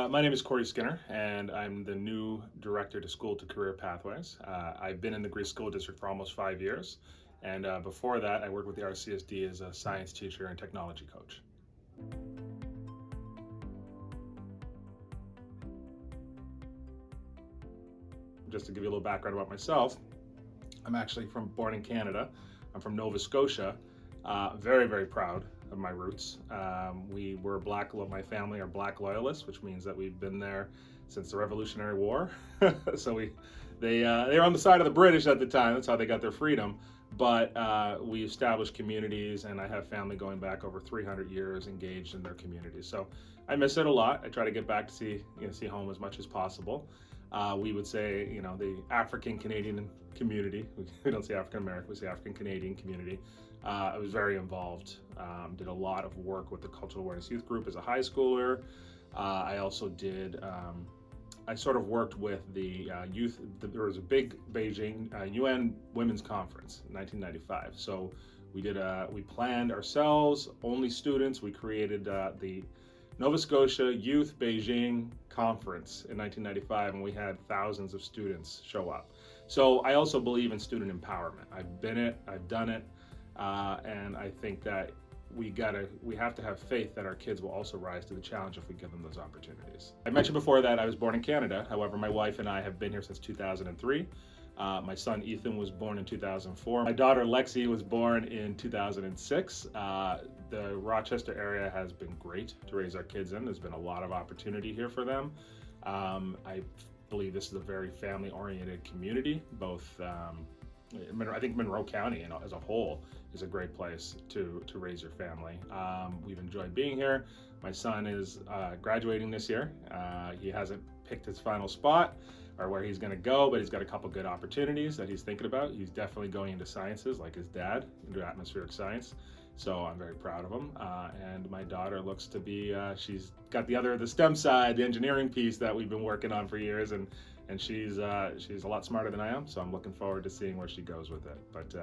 My name is Corey Skinner, and I'm the new Director to School to Career Pathways. I've been in the Greece School District for almost 5 years, and before that, I worked with the RCSD as a science teacher and technology coach. Just to give you a little background about myself, I'm actually born in Canada. I'm from Nova Scotia. Very, very proud of my roots. My family are Black loyalists, which means that we've been there since the Revolutionary War. So they were on the side of the British at the time. That's how they got their freedom. But we established communities, and I have family going back over 300 years engaged in their communities. So I miss it a lot. I try to get back to see home as much as possible. We would say, the African Canadian community. We don't say African American, we say African Canadian community. I was very involved. Did a lot of work with the Cultural Awareness Youth Group as a high schooler. I also did. I sort of worked with the youth. There was a big Beijing UN Women's Conference in 1995. So we planned ourselves, only students. We created the Nova Scotia Youth Beijing Conference in 1995, and we had thousands of students show up. So I also believe in student empowerment. I've been it, I've done it, and I think that we have to have faith that our kids will also rise to the challenge if we give them those opportunities. I mentioned before that I was born in Canada. However, my wife and I have been here since 2003. My son Ethan was born in 2004. My daughter Lexi was born in 2006. The Rochester area has been great to raise our kids in. There's been a lot of opportunity here for them. I believe this is a very family-oriented community. I think Monroe County as a whole is a great place to raise your family. We've enjoyed being here. My son is graduating this year. He hasn't picked his final spot or where he's going to go, but he's got a couple good opportunities that he's thinking about. He's definitely going into sciences like his dad, into atmospheric science. So I'm very proud of him. And my daughter looks to be, she's got the STEM side, the engineering piece that we've been working on for years. And she's a lot smarter than I am. So I'm looking forward to seeing where she goes with it. But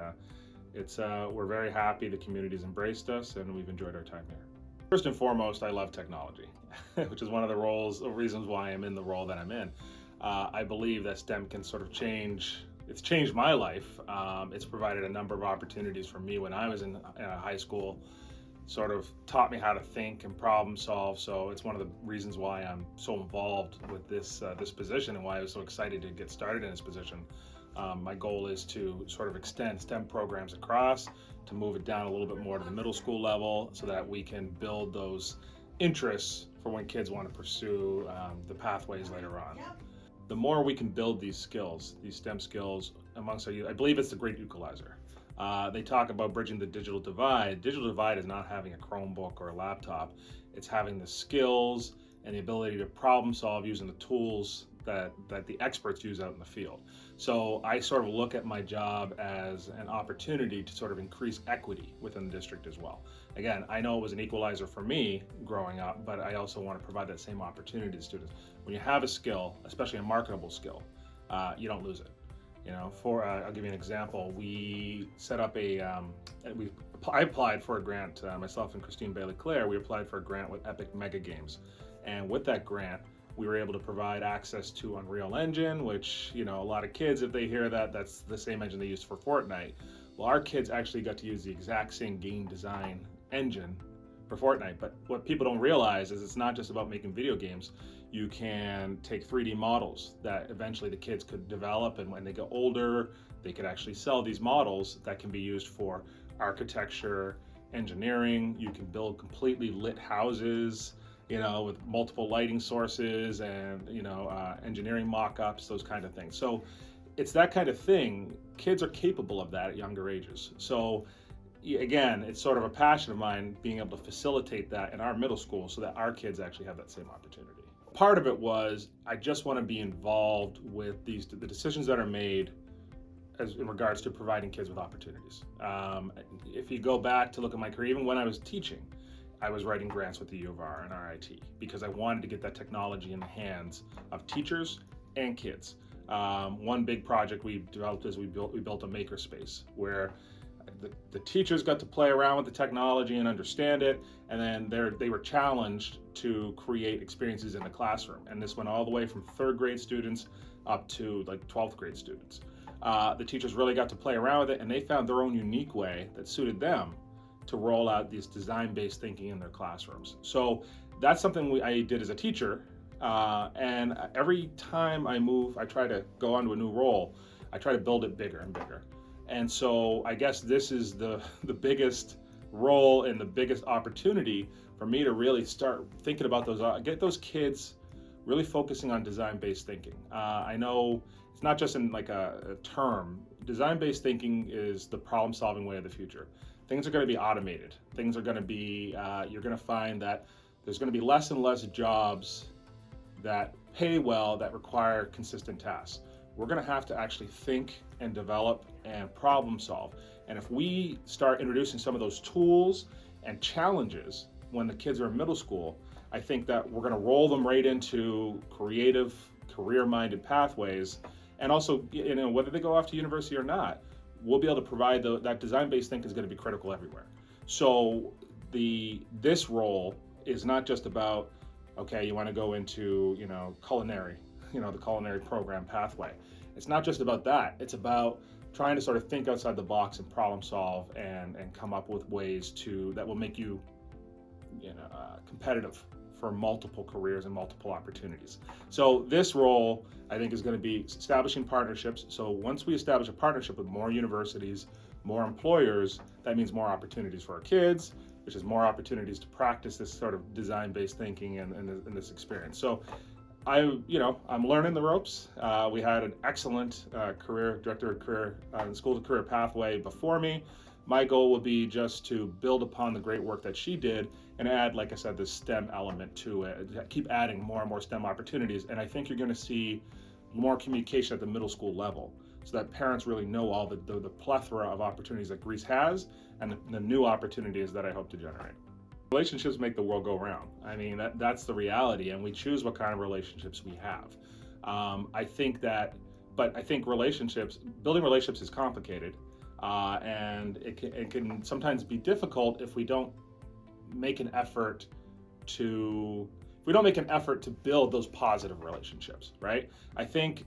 we're very happy. The community's embraced us and we've enjoyed our time here. First and foremost, I love technology, which is one of the reasons why I'm in the role that I'm in. I believe that STEM can sort of it's changed my life. It's provided a number of opportunities for me when I was in high school, sort of taught me how to think and problem solve. So it's one of the reasons why I'm so involved with this position and why I was so excited to get started in this position. My goal is to sort of extend STEM programs across, to move it down a little bit more to the middle school level so that we can build those interests for when kids want to pursue the pathways later on. The more we can build these skills, these STEM skills amongst our youth, I believe it's the great equalizer. They talk about bridging the digital divide. Digital divide is not having a Chromebook or a laptop. It's having the skills and the ability to problem solve using the tools that the experts use out in the field. So I sort of look at my job as an opportunity to sort of increase equity within the district as well. Again, I know it was an equalizer for me growing up, but I also want to provide that same opportunity to students. When you have a skill, especially a marketable skill, you don't lose it. I'll give you an example. We set up I applied for a grant, myself and Christine Bailey-Claire, we applied for a grant with Epic Mega Games. And with that grant, we were able to provide access to Unreal Engine, which, a lot of kids, if they hear that, that's the same engine they used for Fortnite. Well, our kids actually got to use the exact same game design engine for Fortnite. But what people don't realize is it's not just about making video games. You can take 3D models that eventually the kids could develop, and when they get older, they could actually sell these models that can be used for architecture, engineering. You can build completely lit houses, with multiple lighting sources and, engineering mock-ups, those kind of things. So it's that kind of thing. Kids are capable of that at younger ages. So again, it's sort of a passion of mine being able to facilitate that in our middle school so that our kids actually have that same opportunity. Part of it was I just want to be involved with the decisions that are made in regards to providing kids with opportunities. If you go back to look at my career, even when I was teaching, I was writing grants with the U of R and RIT because I wanted to get that technology in the hands of teachers and kids. One big project we developed is we built a makerspace where the teachers got to play around with the technology and understand it, and then they were challenged to create experiences in the classroom. And this went all the way from third grade students up to like 12th grade students. The teachers really got to play around with it, and they found their own unique way that suited them to roll out these design-based thinking in their classrooms. So that's something I did as a teacher. And every time I try to go onto a new role, I try to build it bigger and bigger. And so I guess this is the biggest role and the biggest opportunity for me to really start thinking about get those kids really focusing on design-based thinking. I know it's not just in like a term. Design-based thinking is the problem-solving way of the future. Things are going to be automated. Things are going to be, you're going to find that there's going to be less and less jobs that pay well that require consistent tasks. We're going to have to actually think and develop and problem solve. And if we start introducing some of those tools and challenges when the kids are in middle school, I think that we're going to roll them right into creative, career-minded pathways. And also, whether they go off to university or not, we'll be able to provide that design-based thinking is going to be critical everywhere. So this role is not just about, okay, you want to go into, culinary, the culinary program pathway. It's not just about that. It's about trying to sort of think outside the box and problem solve and come up with ways that will make you, competitive for multiple careers and multiple opportunities. So this role, I think, is going to be establishing partnerships. So once we establish a partnership with more universities, more employers, that means more opportunities for our kids, which is more opportunities to practice this sort of design-based thinking and this experience. So I'm learning the ropes. We had an excellent director of career, school to career pathway before me. My goal will be just to build upon the great work that she did and add, like I said, this STEM element to it. Keep adding more and more STEM opportunities. And I think you're going to see more communication at the middle school level so that parents really know all the plethora of opportunities that Greece has and the new opportunities that I hope to generate. Relationships make the world go round. I mean, that's the reality, and we choose what kind of relationships we have. I think building relationships is complicated, and it can sometimes be difficult if we don't make an effort to build those positive relationships, right? I think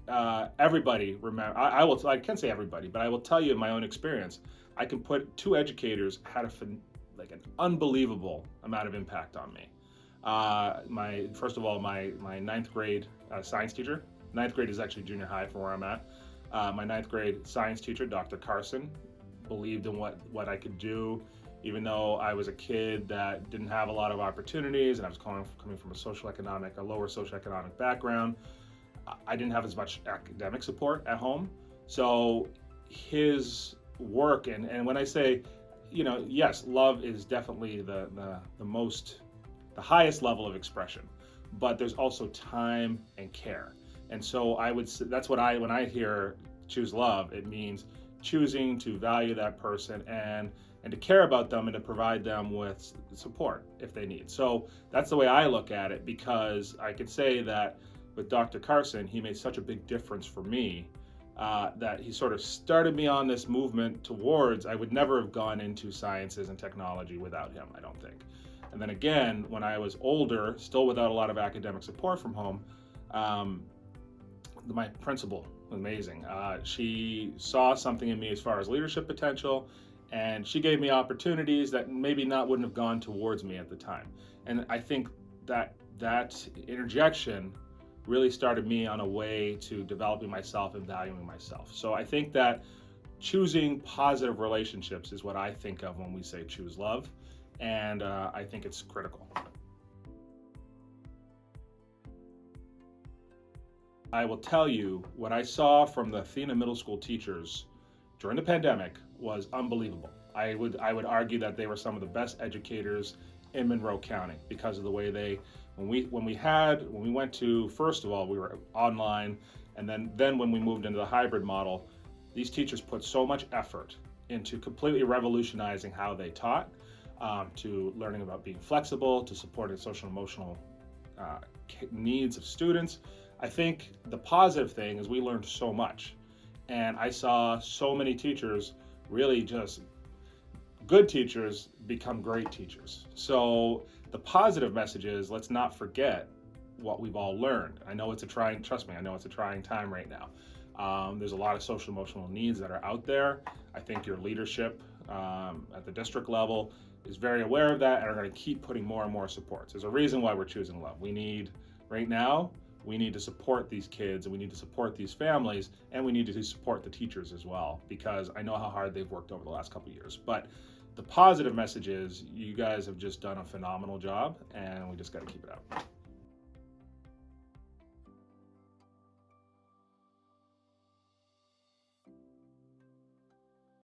everybody I can't say everybody, but I will tell you in my own experience, I can put two educators had an unbelievable amount of impact on me. First of all, my ninth grade science teacher. Ninth grade is actually junior high for where I'm at. My ninth grade science teacher, Dr. Carson, believed in what I could do, even though I was a kid that didn't have a lot of opportunities and I was coming from a lower socioeconomic background. I didn't have as much academic support at home. So his work, and when I say, yes, love is definitely the highest level of expression, but there's also time and care. And so when I hear choose love, it means choosing to value that person and to care about them and to provide them with support if they need. So that's the way I look at it, because I could say that with Dr. Carson, he made such a big difference for me that he sort of started me on this movement towards, I would never have gone into sciences and technology without him, I don't think. And then again, when I was older, still without a lot of academic support from home, my principal was amazing. She saw something in me as far as leadership potential, and she gave me opportunities that maybe wouldn't have gone towards me at the time. And I think that interjection really started me on a way to developing myself and valuing myself. So I think that choosing positive relationships is what I think of when we say choose love, and I think it's critical. I will tell you, what I saw from the Athena Middle School teachers during the pandemic was unbelievable. I would argue that they were some of the best educators in Monroe County because of the way when we went to, first of all, we were online, and then when we moved into the hybrid model, these teachers put so much effort into completely revolutionizing how they taught, to learning about being flexible, to supporting social and emotional needs of students. I think the positive thing is we learned so much, and I saw so many teachers really just good teachers become great teachers. So the positive message is, let's not forget what we've all learned. I know it's a trying, trust me, I know it's a trying time right now. There's a lot of social emotional needs that are out there. I think your leadership at the district level is very aware of that and are going to keep putting more and more supports. There's a reason why we're choosing love. We need, right now, we need to support these kids, and we need to support these families, and we need to support the teachers as well, because I know how hard they've worked over the last couple of years. But the positive message is, you guys have just done a phenomenal job, and we just got to keep it up.